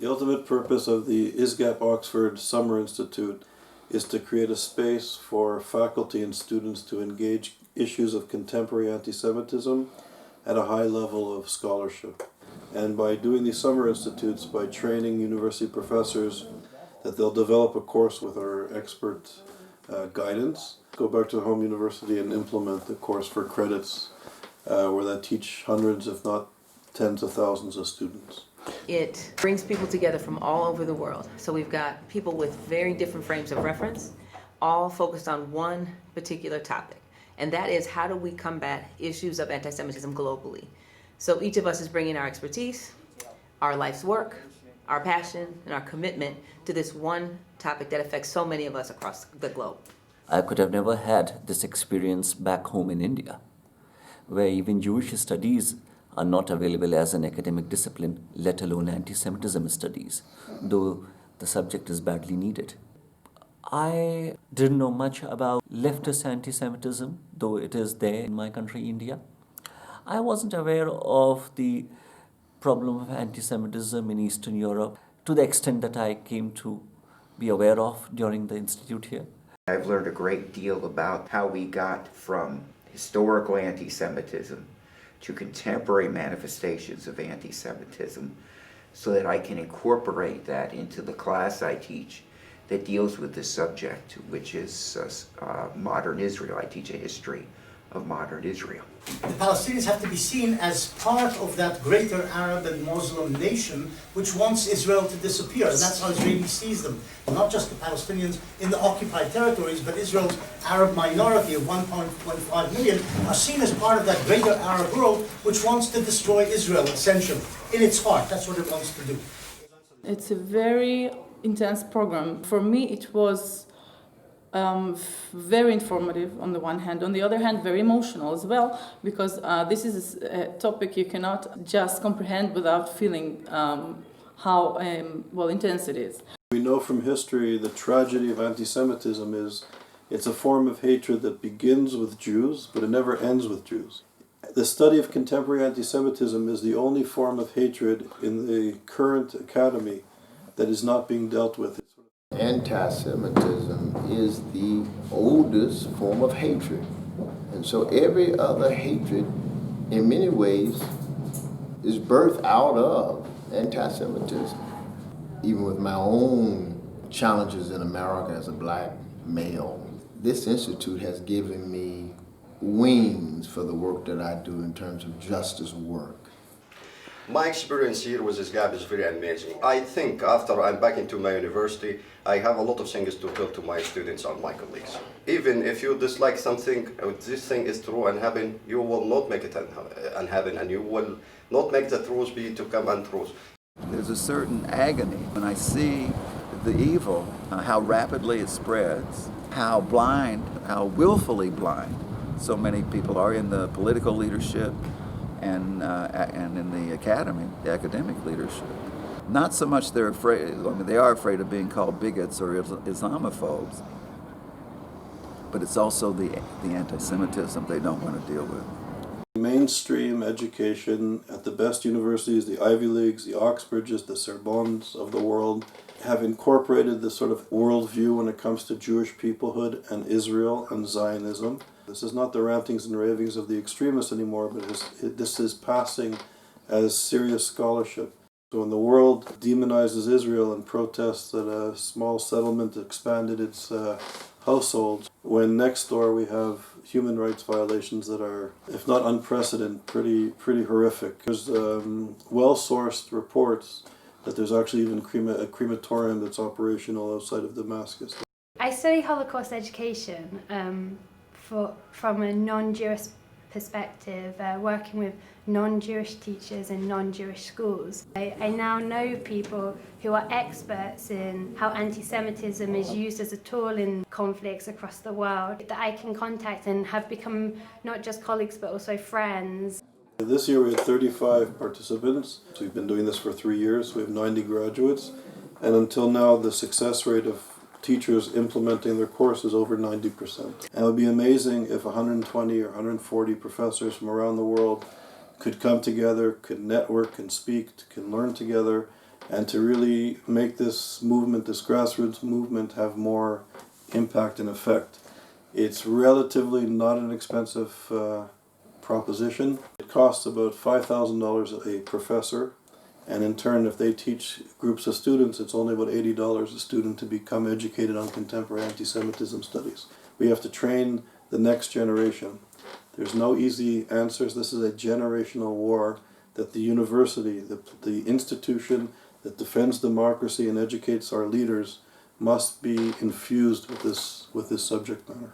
The ultimate purpose of the ISGAP Oxford Summer Institute is to create a space for faculty and students to engage issues of contemporary anti-Semitism at a high level of scholarship. And by doing these summer institutes, by training university professors, that they'll develop a course with our expert guidance, go back to the home university and implement the course for credits, where they teach hundreds, if not tens of thousands of students. It brings people together from all over the world. So we've got people with very different frames of reference, all focused on one particular topic. And that is, how do we combat issues of anti-Semitism globally? So each of us is bringing our expertise, our life's work, our passion, and our commitment to this one topic that affects so many of us across the globe. I could have never had this experience back home in India, where even Jewish studies are not available as an academic discipline, let alone anti-Semitism studies, though the subject is badly needed. I didn't know much about leftist anti-Semitism, though it is there in my country, India. I wasn't aware of the problem of anti-Semitism in Eastern Europe to the extent that I came to be aware of during the institute here. I've learned a great deal about how we got from historical anti-Semitism to contemporary manifestations of anti-Semitism, so that I can incorporate that into the class I teach that deals with the subject, which is modern Israel. I teach a history of modern Israel. The Palestinians have to be seen as part of that greater Arab and Muslim nation which wants Israel to disappear, and that's how Israeli sees them. Not just the Palestinians in the occupied territories, but Israel's Arab minority of 1.5 million are seen as part of that greater Arab world which wants to destroy Israel, essentially, in its heart. That's what it wants to do. It's a very intense program. For me, it was very informative on the one hand. On the other hand, very emotional as well, because this is a topic you cannot just comprehend without feeling how intense it is. We know from history the tragedy of anti-Semitism is it's a form of hatred that begins with Jews, but it never ends with Jews. The study of contemporary anti-Semitism is the only form of hatred in the current academy that is not being dealt with. Anti-Semitism is the oldest form of hatred. And so every other hatred, in many ways, is birthed out of anti-Semitism. Even with my own challenges in America as a black male, this institute has given me wings for the work that I do in terms of justice work. My experience here with ISGAP is very amazing. I think after I'm back into my university, I have a lot of things to tell to my students and my colleagues. Even if you dislike something, this thing is true and happen, you will not make it unhappen, and you will not make the truth be to come untruth. There's a certain agony when I see the evil, how rapidly it spreads, how blind, how willfully blind so many people are in the political leadership and in the academy, the academic leadership. Not so much they're afraid, I mean, they are afraid of being called bigots or Islamophobes, but it's also the anti-Semitism they don't want to deal with. Mainstream education at the best universities, the Ivy Leagues, the Oxbridges, the Sorbonnes of the world, have incorporated this sort of worldview when it comes to Jewish peoplehood and Israel and Zionism. This is not the rantings and ravings of the extremists anymore, but this is passing as serious scholarship. So when the world demonizes Israel and protests that a small settlement expanded its households, when next door we have human rights violations that are, if not unprecedented, pretty horrific. There's well-sourced reports that there's actually even a crematorium that's operational outside of Damascus. I study Holocaust education from a non-Jewish perspective, working with non-Jewish teachers in non-Jewish schools. I now know people who are experts in how anti-Semitism is used as a tool in conflicts across the world that I can contact and have become not just colleagues but also friends. This year we had 35 participants. So we've been doing this for 3 years. We have 90 graduates. And until now, the success rate of teachers implementing their course is over 90%. And it would be amazing if 120 or 140 professors from around the world could come together, could network, can speak, can learn together, and to really make this movement, this grassroots movement, have more impact and effect. It's relatively not an expensive proposition. It costs about $5,000 a professor, and in turn, if they teach groups of students, it's only about $80 a student to become educated on contemporary anti-Semitism studies. We have to train the next generation. There's no easy answers. This is a generational war that the university, the institution that defends democracy and educates our leaders, must be infused with this subject matter.